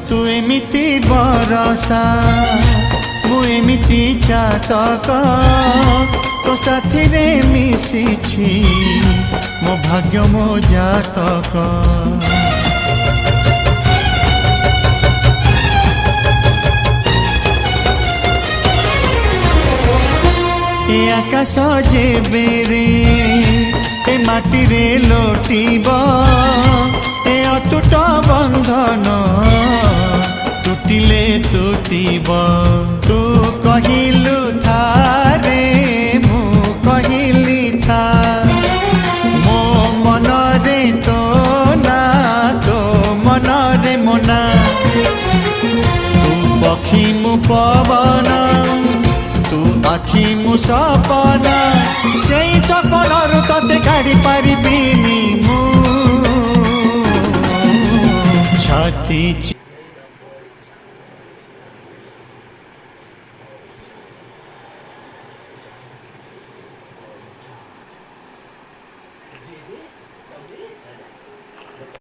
तू एमिति बरसा मु एमिति चातक तो साथी रे मिशिछि मो भाग्य मो जातक। ए आकाश जेबेरे ए माटी रे लोटिब ए अटूट बंधन टूटिले टूटिब। तू कहिलु थारे मु कहिली था मो मन रे तो ना तो मन रे मोना। तू पक्षी मु पवन तू आखि मु सपना से सपन तते काढ़ी पारिबिनी मु छाती।